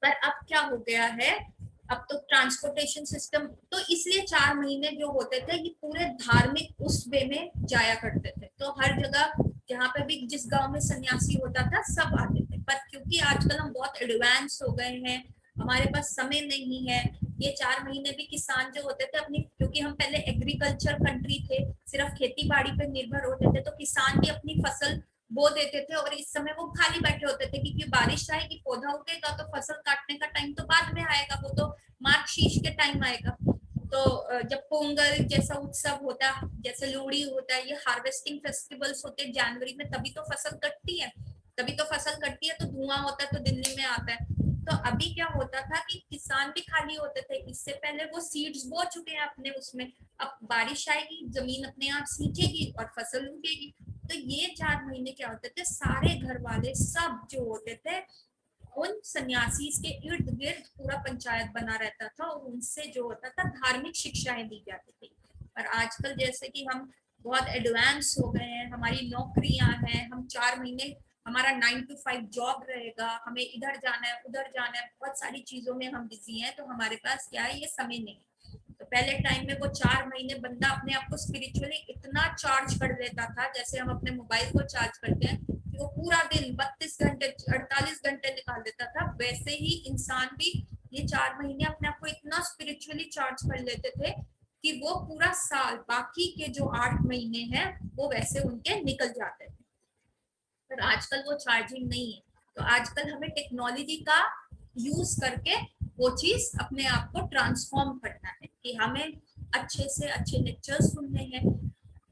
पर अब क्या हो गया है, अब तो ट्रांसपोर्टेशन सिस्टम, तो इसलिए 4 महीने जो होते थे ये पूरे धार्मिक उस वे में जाया करते थे। तो हर जगह जहाँ पे भी जिस गांव में सन्यासी होता था सब आते थे। पर क्योंकि आजकल हम बहुत एडवांस हो गए हैं, हमारे पास समय नहीं है, ये 4 महीने भी किसान जो होते थे अपनी, क्योंकि हम पहले एग्रीकल्चर कंट्री थे, सिर्फ खेती बाड़ी पे निर्भर होते थे, तो किसान भी अपनी फसल बो देते थे और इस समय वो खाली बैठे होते थे क्योंकि बारिश आएगी, पौधा उगेगा, तो फसल काटने का टाइम तो बाद में आएगा, वो तो मार्च शीश के टाइम आएगा। तो जब पोंगल जैसा उत्सव होता है, जैसे लोहड़ी होता है, ये हार्वेस्टिंग फेस्टिवल्स होते हैं जनवरी में, तभी तो फसल कटती है, तभी तो फसल कटती है, तो धुआं होता है, तो दिल्ली में आता है। तो अभी क्या होता था कि किसान भी खाली होते थे, इससे पहले वो सीड्स बो चुके हैं अपने उसमें, अब बारिश आएगी, जमीन अपने आप सींचेगी और फसल उगेगी। तो ये 4 महीने क्या होते थे, सारे घर वाले सब जो होते थे उन सन्यासी के इर्द गिर्द पूरा पंचायत बना रहता था, और उनसे जो होता था धार्मिक शिक्षाएं दी जाती थी। और आजकल जैसे कि हम बहुत एडवांस हो गए हैं, हमारी नौकरियां हैं, हम 4 महीने हमारा 9 to 5 जॉब रहेगा, हमें इधर जाना है उधर जाना है, बहुत सारी चीजों में हम बिजी हैं, तो हमारे पास क्या है, ये समय नहीं। तो पहले टाइम में वो 4 महीने बंदा अपने आप को स्पिरिचुअली इतना चार्ज कर लेता था, जैसे हम अपने मोबाइल को चार्ज करते हैं कि वो पूरा दिन 32 घंटे 48 घंटे निकाल देता था, वैसे ही इंसान भी ये 4 महीने अपने आप को इतना स्पिरिचुअली चार्ज कर लेते थे कि वो पूरा साल, बाकी के जो 8 महीने हैं वो वैसे उनके निकल जाते थे। पर आजकल वो चार्जिंग नहीं है, तो आजकल हमें टेक्नोलॉजी का यूज करके वो चीज अपने आप को ट्रांसफॉर्म करना है कि हमें अच्छे से अच्छे लेक्चर सुनने हैं।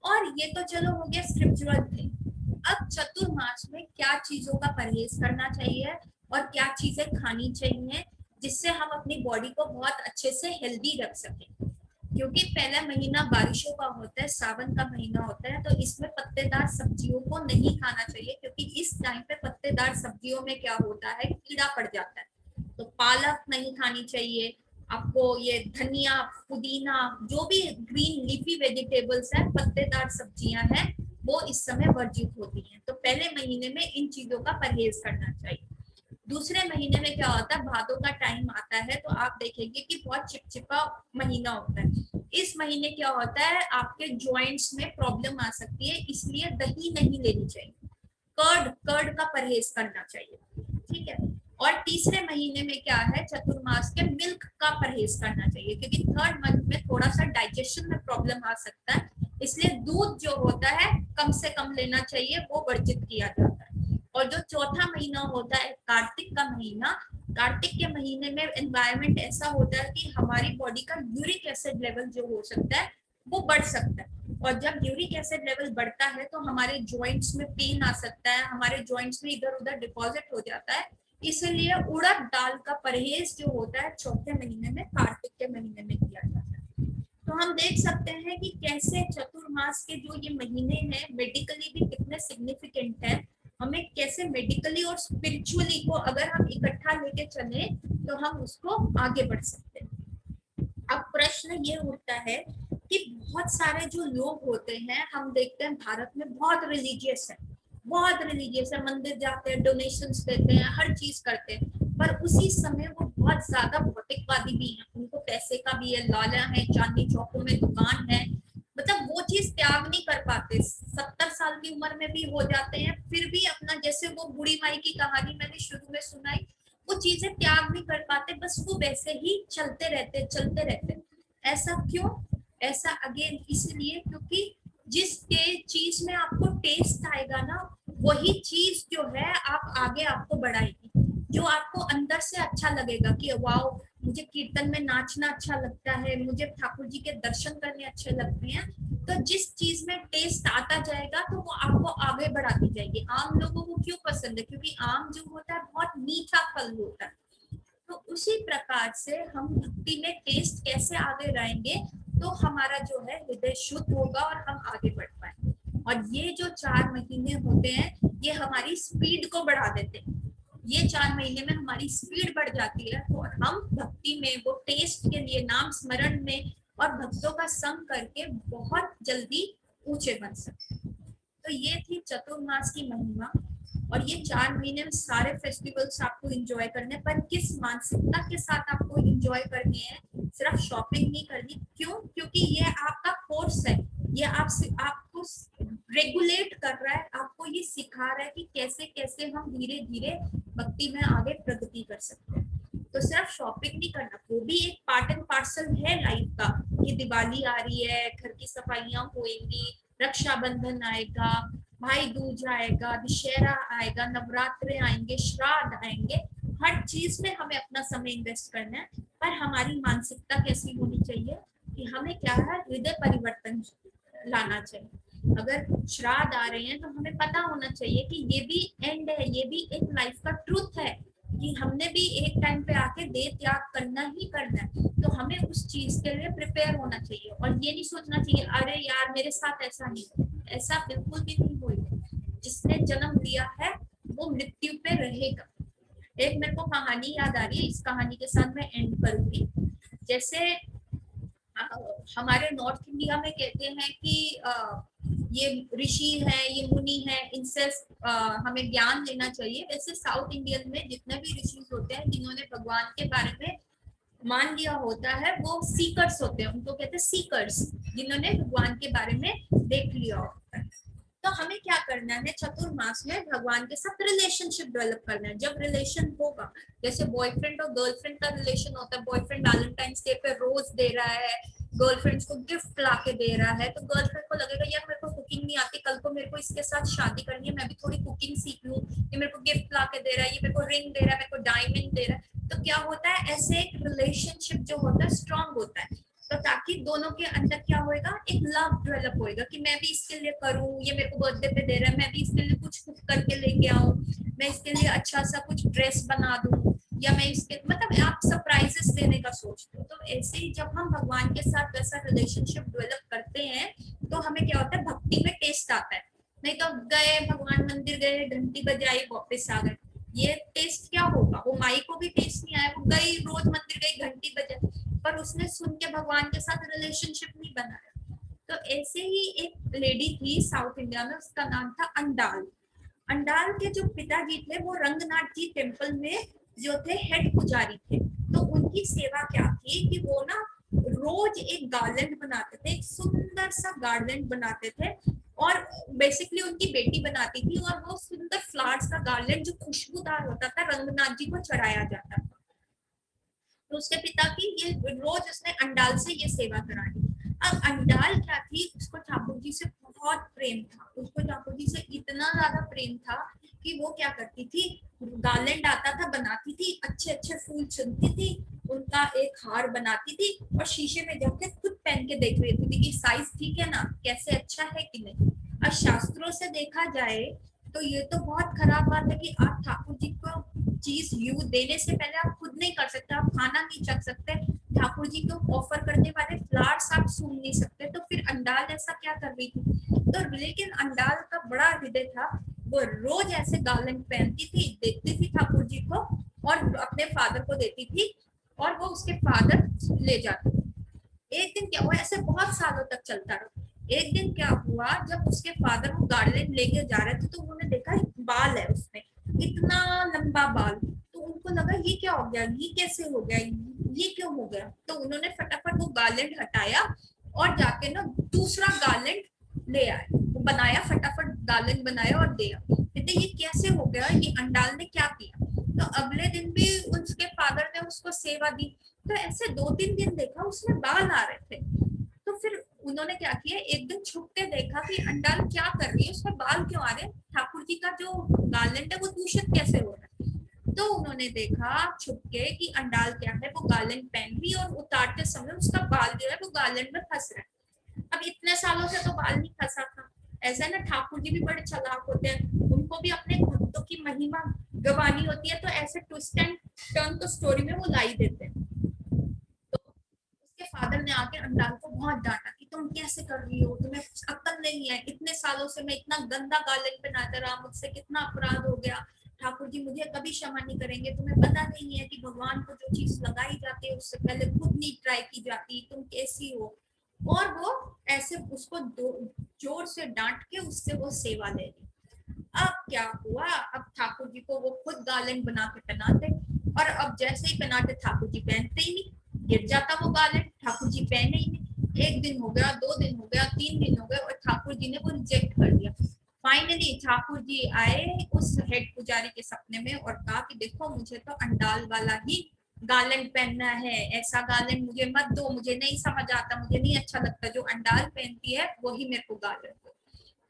और ये तो चलो हो गया स्क्रिप्चुअल थिंग। अब चतुर्मास में क्या चीजों का परहेज करना चाहिए और क्या चीजें खानी चाहिए जिससे हम अपनी बॉडी को बहुत अच्छे से हेल्दी रख सकें। क्योंकि पहला महीना बारिशों का होता है, सावन का महीना होता है, तो इसमें पत्तेदार सब्जियों को नहीं खाना चाहिए, क्योंकि इस टाइम पे पत्तेदार सब्जियों में क्या होता है, कीड़ा पड़ जाता है। तो पालक नहीं खानी चाहिए आपको, ये धनिया, पुदीना, जो भी ग्रीन लीफी वेजिटेबल्स है, पत्तेदार सब्जियां हैं, वो इस समय वर्जित होती हैं। तो पहले महीने में इन चीजों का परहेज करना चाहिए। दूसरे महीने में क्या होता है, भादों का टाइम आता है, तो आप देखेंगे कि बहुत चिपचिपा महीना होता है। इस महीने क्या होता है, आपके जॉइंट्स में प्रॉब्लम आ सकती है, इसलिए दही नहीं लेनी चाहिए, कर्ड कर्ड का परहेज करना चाहिए, ठीक है। और तीसरे महीने में क्या है, चतुर्मास के मिल्क का परहेज करना चाहिए, क्योंकि थर्ड मंथ में थोड़ा सा डाइजेशन में प्रॉब्लम आ सकता है, इसलिए दूध जो होता है कम से कम लेना चाहिए, वो वर्जित किया जाता है। और जो चौथा महीना होता है कार्तिक का महीना, कार्तिक के महीने में एनवायरनमेंट ऐसा होता है कि हमारी बॉडी का यूरिक एसिड लेवल जो हो सकता है वो बढ़ सकता है, और जब यूरिक एसिड लेवल बढ़ता है तो हमारे जॉइंट्स में पेन आ सकता है, हमारे जॉइंट्स में इधर उधर डिपॉजिट हो जाता है। इसलिए उड़द दाल का परहेज जो होता है चौथे महीने में, कार्तिक के महीने में किया जाता है। तो हम देख सकते हैं कि कैसे चतुर्मास के जो ये महीने हैं मेडिकली भी कितने सिग्निफिकेंट है, हमें कैसे मेडिकली और स्पिरिचुअली को अगर हम इकट्ठा लेके चले तो हम उसको आगे बढ़ सकते हैं। अब प्रश्न ये उठता है कि बहुत सारे जो लोग होते हैं, हम देखते हैं भारत में बहुत रिलीजियस है, बहुत रिलीजियस है, मंदिर जाते हैं, डोनेशंस देते हैं, हर चीज करते हैं, पर उसी समय वो बहुत ज्यादा भौतिकवादी भी हैं, उनको पैसे का भी है, लाला है, चांदनी चौकों में दुकान है, मतलब वो चीज त्याग नहीं कर पाते, 70 साल की उम्र में भी हो जाते हैं, फिर भी अपना, जैसे वो बूढ़ी माई की कहानी मैंने शुरू में सुनाई, वो चीजें त्याग नहीं कर पाते, बस वो वैसे ही चलते रहते। ऐसा क्यों? ऐसा अगेन इसलिए क्योंकि जिस चीज में आपको टेस्ट आएगा ना, वही चीज जो है आप आगे आपको बढ़ाएगी। जो आपको अंदर से अच्छा लगेगा कि वाओ, मुझे कीर्तन में नाचना अच्छा लगता है, मुझे ठाकुर जी के दर्शन करने अच्छे लगते हैं, तो जिस चीज में टेस्ट आता जाएगा तो वो आपको आगे बढ़ाती जाएगी। आम लोगों को क्यों पसंद है? क्योंकि आम जो होता है बहुत मीठा फल होता है, तो उसी प्रकार से हम भक्ति में टेस्ट कैसे आगे रहेंगे, तो हमारा जो है हृदय शुद्ध होगा और हम आगे बढ़ पाएंगे। और ये जो 4 महीने होते हैं ये हमारी स्पीड को बढ़ा देते हैं। ये 4 महीने में हमारी स्पीड बढ़ जाती है, तो हम भक्ति में वो टेस्ट के लिए नाम स्मरण में और भक्तों का संग करके बहुत जल्दी ऊंचे बन सकते हैं। तो ये थी चतुर्मास की महिमा। और ये 4 महीने में सारे फेस्टिवल्स आपको एंजॉय करने, पर किस मानसिकता के साथ आपको एंजॉय करनी है, सिर्फ शॉपिंग नहीं करनी। क्यों? क्योंकि ये आपका कोर्स है, ये आपको रेगुलेट कर रहा है, आपको ये सिखा रहा है कि कैसे कैसे हम धीरे धीरे भक्ति में आगे प्रगति कर सकते हैं। तो सिर्फ शॉपिंग नहीं करना, वो भी एक पार्ट एंड पार्सल है लाइफ का, कि दिवाली आ रही है, घर की सफाइयां होएंगी, रक्षाबंधन आएगा, भाई दूज आएगा, दशहरा आएगा, नवरात्रे आएंगे, श्राद्ध आएंगे, हर चीज में हमें अपना समय इन्वेस्ट करना है। पर हमारी मानसिकता कैसी होनी चाहिए कि हमें क्या है, हृदय परिवर्तन लाना चाहिए। अगर श्राद्ध आ रहे हैं तो हमें पता होना चाहिए कि ये भी एंड है, ये भी एक लाइफ का ट्रूथ है कि हमने भी एक टाइम पे आके देह त्याग करना ही करना है। तो हमें उस चीज के लिए प्रिपेयर होना चाहिए और ये नहीं सोचना चाहिए अरे यार मेरे साथ ऐसा नहीं हो, ऐसा बिल्कुल भी नहीं होगा। जिसने जन्म लिया है वो मृत्यु पे रहेगा। एक मेरे को कहानी याद आ रही है, इस कहानी के साथ मैं एंड करूंगी। जैसे हमारे नॉर्थ इंडिया में कहते हैं कि ये ऋषि है, ये मुनि है, इनसे हमें ज्ञान लेना चाहिए। वैसे साउथ इंडियन में जितने भी ऋषि होते हैं जिन्होंने भगवान के बारे में मान लिया होता है, वो सीकर्स होते हैं, उनको कहते हैं सीकर्स, जिन्होंने भगवान के बारे में देख लिया होता है। तो हमें क्या करना है, चतुर्मास में भगवान के साथ रिलेशनशिप डेवलप करना है। जब रिलेशन होगा, जैसे बॉयफ्रेंड और गर्लफ्रेंड का रिलेशन होता है, बॉयफ्रेंड वैलेंटाइंस डे पे रोज दे रहा है, गर्लफ्रेंड को गिफ्ट ला के दे रहा है, तो गर्लफ्रेंड को लगेगा यार मेरे को कुकिंग नहीं आती, कल को मेरे को इसके साथ शादी करनी है, मैं भी थोड़ी कुकिंग सीख लूं, ये मेरे को गिफ्ट ला के दे रहा है, ये मेरे को रिंग दे रहा है, मेरे को डायमंड दे रहा है। तो क्या होता है, ऐसे एक रिलेशनशिप जो होता है स्ट्रांग होता है। तो ताकि दोनों के अंदर क्या होएगा, एक लव डेवलप होएगा कि मैं भी इसके लिए करूं, ये मेरे को बर्थडे पे दे रहा है, मैं भी इसके लिए कुछ कुक करके लेके आऊं, मैं इसके लिए अच्छा सा कुछ ड्रेस बना दूं, या मैं इसके मतलब आप सरप्राइजेस देने का सोचते हो। तो ऐसे ही जब हम भगवान के साथ वैसा रिलेशनशिप डेवलप करते हैं तो हमें क्या होता है, भक्ति में टेस्ट आता है। नहीं तो गए भगवान मंदिर गए, घंटी बजाई, वापस आ गए, ये टेस्ट क्या होगा। वो माई को भी टेस्ट नहीं आया, वो गई रोज मंदिर गई, घंटी बजाई, पर उसने सुन के भगवान के साथ रिलेशनशिप नहीं बनाया। तो ऐसे ही एक लेडी थी साउथ इंडिया में, उसका नाम था अंडाल। अंडाल के जो पिताजी थे वो रंगनाथ जी टेम्पल में जो थे हेड पुजारी थे। तो उनकी सेवा क्या थी कि वो ना रोज एक गार्लैंड बनाते थे, एक सुंदर सा गार्लैंड बनाते थे, और बेसिकली उनकी बेटी बनाती थी, और वो सुंदर फ्लावर्स का गार्लैंड जो खुशबूदार होता था रंगनाथ जी को चढ़ाया जाता था। तो उसके पिता की ये रोज उसने अंडाल से ये सेवा करानी। अब अंडाल क्या थी, उसको ठाकुर जी से बहुत प्रेम था, उसको ठाकुर जी से इतना ज्यादा प्रेम था कि वो क्या करती थी, गार्लैंड आता था बनाती थी, अच्छे अच्छे फूल चुनती थी, उनका एक हार बनाती थी, और शीशे में जाके खुद पहन के देख लेती थी कि साइज ठीक है ना, कैसे अच्छा है कि नहीं। अब शास्त्रों से देखा जाए तो ये तो बहुत खराब बात है कि आप ठाकुर जी को चीज यू देने से पहले आप खुद नहीं कर सकते, आप खाना नहीं चख सकते, ठाकुर जी को ऑफर करने वाले फ्लावर्स आप सूंघ नहीं सकते। तो फिर अंडाल ऐसा क्या कर रही थी, तो लेकिन अंडाल का बड़ा हृदय था, वो रोज ऐसे गार्लैंड पहनती थी, देती थी ठाकुर जी को और अपने फादर को देती थी, और वो उसके फादर ले जाते। एक दिन क्या हुआ, ऐसे बहुत सालों तक चलता रहा। एक दिन क्या हुआ, जब उसके फादर वो गार्लैंड लेके जा रहे थे तो उन्होंने देखा बाल है उसमें, इतना लंबा बाल। तो उनको लगा ये क्या हो गया, ये कैसे हो गया, ये क्यों हो गया। तो उन्होंने फटाफट वो गार्लैंड हटाया और जाके ना दूसरा गार्लैंड ले आए, वो बनाया, फटाफट गार्लैंड बनाया और दिया। कहते ये कैसे हो गया, ये अंडाल ने क्या किया। तो अगले दिन भी उसके फादर ने उसको सेवा दी। तो ऐसे 2-3 दिन देखा उसमें बाल आ रहे थे। तो फिर उन्होंने क्या किया, एक दिन छुप के देखा कि अंडाल क्या कर रही है, उसमें बाल क्यों आ रहे हैं, ठाकुर जी का जो गार्लैंड है वो दूषित कैसे हो रहा है। तो उन्होंने देखा छुप के कि अंडाल क्या है, वो गार्लैंड पहन ली और उतारते समय उसका बाल जो है वो गार्लैंड में फंस रहा है। अब इतने सालों से तो बाल नहीं फंसा था। ऐसा ना, ठाकुर जी भी बड़े चालाक होते हैं, उनको भी अपने भक्तों की महिमा गवानी होती है, तो ऐसे ट्विस्ट एंड टर्न तो स्टोरी में वो ला ही देते हैं। तो उसके फादर ने आके अंडाल को बहुत डांटा कि तुम कैसे कर रही हो, तुम्हें अक्ल नहीं है, इतने सालों से मैं इतना गंदा गालिन पहनाता रहा, मुझसे कितना अपराध हो गया, ठाकुर जी मुझे कभी क्षमा नहीं करेंगे, तुम्हें पता नहीं है कि भगवान को जो चीज लगाई जाती है उससे पहले खुद नहीं ट्राई की जाती, तुम कैसी हो। और वो ऐसे उसको जोर से डांट के उससे वो सेवा ले ली। अब क्या हुआ, अब ठाकुर जी को वो खुद गार्लैंड बना के पहनाते, और अब जैसे ही पहनाते ठाकुर जी पहनते ही नहीं, गिर जाता वो गार्लैंड, ठाकुर जी पहने ही नहीं। एक दिन हो गया, 2 दिन हो गया, 3 दिन हो गए, और ठाकुर जी ने वो रिजेक्ट कर दिया। फाइनली ठाकुर जी आए उस हेड पुजारी के सपने में और कहा कि देखो मुझे तो अंडाल वाला ही गार्लैंड पहनना है, ऐसा गार्लैंड मुझे मत दो, मुझे नहीं समझ आता, मुझे नहीं अच्छा लगता, जो अंडाल पहनती है वही मेरे को गार्लैंड दो।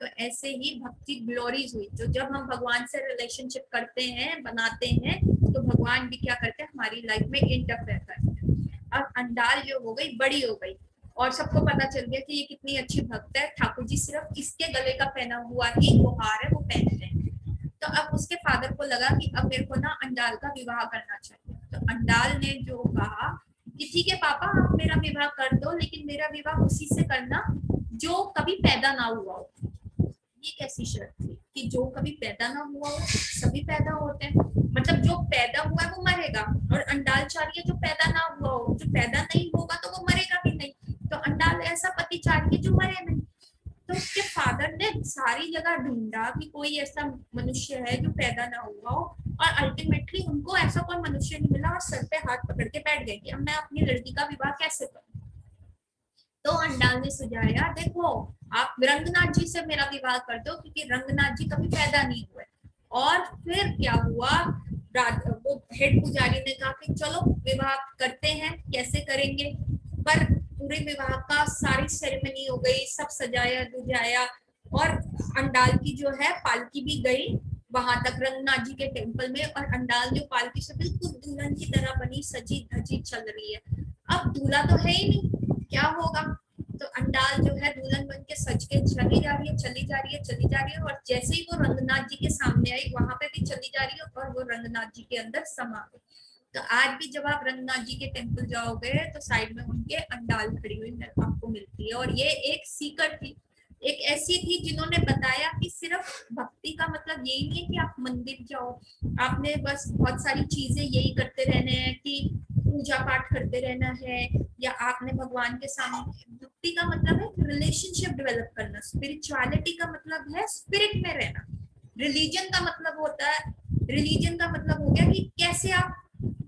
तो ऐसे ही भक्ति ग्लोरीज हुई। तो जब हम भगवान से रिलेशनशिप करते हैं, बनाते हैं, तो भगवान भी क्या करते हैं, हमारी लाइफ में इंटरफेयर करते हैं। अब अंडाल जो हो गई, बड़ी हो गई, और सबको पता चल गया कि ये कितनी अच्छी भक्त है, ठाकुर जी सिर्फ इसके गले का पहना हुआ ही वो हार है वो पहनते हैं। तो अब उसके फादर को लगा कि अब मेरे को ना अंडाल का विवाह करना चाहिए। तो अंडाल ने जो कहा कि ठीक है पापा, आप मेरा विवाह कर दो, लेकिन मेरा विवाह उसी से करना जो कभी पैदा ना हुआ हो। ये कैसी शर्त थी कि जो कभी पैदा ना हुआ हो, सभी पैदा होते हैं, मतलब जो पैदा हुआ है वो मरेगा, और अंडाल चाह रही है जो पैदा ना हुआ हो, जो पैदा नहीं होगा तो वो मरेगा भी नहीं। तो अंडाल ऐसा पति चाह रही है जो मरे नहीं। तो उसके फादर ने सारी जगह ढूंढा कि कोई ऐसा मनुष्य है जो पैदा ना हुआ हो, और अल्टीमेटली उनको ऐसा कोई मनुष्य नहीं मिला, और सर पे हाथ पकड़ के बैठ गए कि अब मैं अपनी लड़की का विवाह कैसे करूं। तो अंडाल ने सुझाया, देखो आप रंगनाथ जी से मेरा विवाह कर दो, क्योंकि रंगनाथ जी कभी पैदा नहीं हुए। और फिर क्या हुआ, वो हेड पुजारी ने कहा कि चलो विवाह करते हैं, कैसे करेंगे। पर पूरे विवाह का सारी सेरेमनी हो गई, सब सजाया दुजाया, और अंडाल की जो है पालकी भी गई वहां तक रंगनाथ जी के टेम्पल में, और अंडाल जो पालकी से बिल्कुल दुल्हन की तरह बनी सजी धजी चल रही है। अब दूल्हा तो है ही नहीं, क्या होगा। तो अंडाल जो है दुल्हन बन के सज के चली जा रही है, चली जा रही है, चली जा रही है, और जैसे ही वो रंगनाथ जी के सामने आई, वहां पे भी चली जा रही है, और वो रंगनाथ जी के अंदर समा गई। तो आज भी जब आप रंगनाथ जी के टेम्पल जाओगे तो साइड में उनके अंडाल खड़ी हुई आपको मिलती है। और ये एक सीकर थी, एक ऐसी थी जिन्होंने बताया कि सिर्फ भक्ति का मतलब यही नहीं है कि आप मंदिर जाओ, आपने बस बहुत सारी चीजें यही करते रहने हैं कि पूजा पाठ करते रहना है, या आपने भगवान के सामने। भक्ति का मतलब है रिलेशनशिप डेवलप करना, स्पिरिचुअलिटी का मतलब है स्पिरिट में रहना। रिलीजन का मतलब होता है, रिलीजन का मतलब हो गया कि कैसे आप,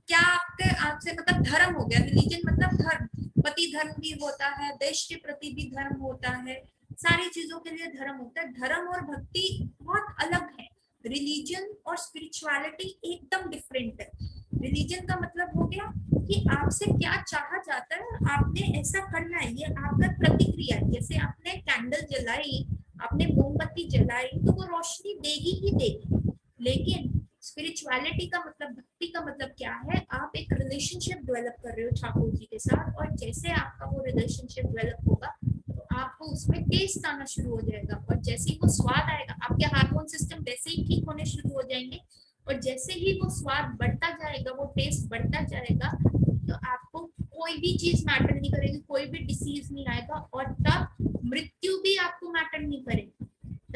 क्या आपके आपसे मतलब धर्म हो गया, रिलीजन मतलब धर्म, पति धर्म भी होता है, देश के प्रति भी धर्म होता है, सारी चीजों के लिए धर्म होता है। धर्म और भक्ति बहुत अलग है, रिलीजन और स्पिरिचुअलिटी एकदम डिफरेंट है। रिलीजन का मतलब हो गया कि आपसे क्या चाहा जाता है, आपने ऐसा करना है, ये आपका प्रतिक्रिया है। जैसे आपने कैंडल जलाई, आपने मोमबत्ती जलाई, तो वो रोशनी देगी ही देगी। लेकिन स्पिरिचुअलिटी का मतलब, भक्ति का मतलब क्या है, आप एक रिलेशनशिप डेवलप कर रहे हो ठाकुर जी के साथ, और जैसे आपका वो रिलेशनशिप डेवलप होगा तो आपको उसमें टेस्ट आना शुरू हो जाएगा, और जैसे ही वो स्वाद आएगा आपके हार्मोन सिस्टम वैसे ही ठीक होने शुरू हो जाएंगे, और जैसे ही वो स्वाद बढ़ता जाएगा, वो टेस्ट बढ़ता जाएगा, तो आपको कोई भी चीज मैटर नहीं करेगी, कोई भी डिसीज नहीं आएगा, और तब मृत्यु भी आपको मैटर नहीं करेगी।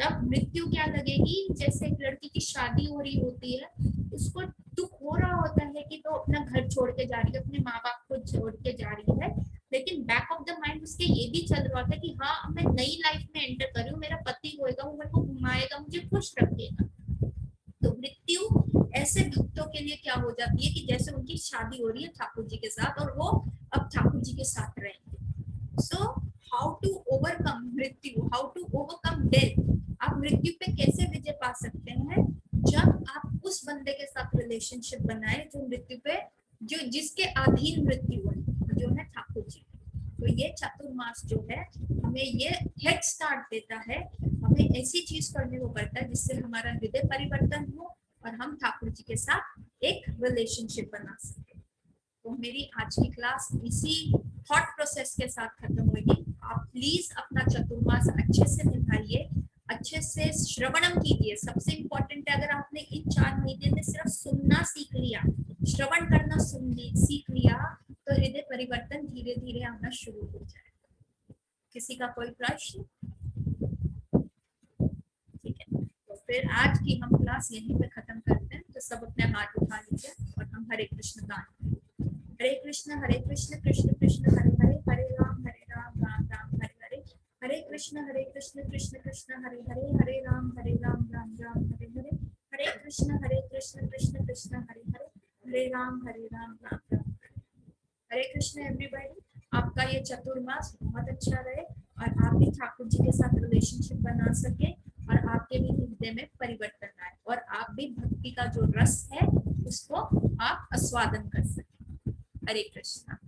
तब मृत्यु क्या लगेगी, जैसे एक लड़की की शादी हो रही होती है, उसको दुख हो रहा होता है कि तो अपना घर छोड़ के जा रही है, अपने माँ बाप को छोड़ के जा रही है, लेकिन बैक ऑफ द माइंड उसके ये भी चल रहा था कि हाँ मैं नई लाइफ में एंटर कर रही हूँ, मेरा पति होएगा, वो मेरे को घुमाएगा, मुझे खुश रखेगा। तो मृत्यु ऐसे भक्तों के लिए क्या हो जाती है कि जैसे उनकी शादी हो रही है ठाकुर जी के साथ, और वो अब ठाकुर जी के साथ रहेंगे। सो हाउ टू ओवरकम मृत्यु, हाउ टू ओवरकम डेथ, आप मृत्यु पे कैसे विजय पा सकते हैं, जब आप उस बंदे के साथ रिलेशनशिप बनाए जो मृत्यु पे, जो जिसके अधीन मृत्यु है, जो है ठाकुर जी। तो ये चातुर्मास जो है हमें ये हेड स्टार्ट देता है, हमें ऐसी चीज करने को करता है जिससे हमारा हृदय परिवर्तन हो और हम ठाकुर जी के साथ एक रिलेशनशिप बना सके। तो मेरी आज की क्लास इसी थॉट प्रोसेस के साथ खत्म होगी। आप प्लीज अपना चतुर्मास अच्छे से निभाइए, अच्छे से श्रवणम कीजिए। सबसे इम्पोर्टेंट है, अगर आपने इन 4 महीने में सिर्फ सुनना सीख लिया श्रवण करना सीख लिया तो हृदय परिवर्तन धीरे धीरे आना शुरू हो जाएगा। किसी का कोई प्रश्न? ठीक है, तो फिर आज की हम क्लास यहीं पे खत्म करते हैं। तो सब अपने हाथ उठा लीजिए और हम हरे कृष्ण गाएं। हरे कृष्ण कृष्ण कृष्ण हरे हरे, हरे राम राम राम हरे हरे, हरे कृष्ण कृष्ण कृष्ण हरे हरे, हरे राम राम राम हरे हरे, हरे कृष्ण कृष्ण कृष्ण हरे हरे, हरे राम राम राम हरे कृष्ण। एवरीबॉडी, आपका ये चतुर्मास बहुत अच्छा रहे और आप भी ठाकुर जी के साथ रिलेशनशिप बना सके और आपके भी हृदय में परिवर्तन आए और आप भी भक्ति का जो रस है उसको आप आस्वादन कर सके। हरे कृष्णा।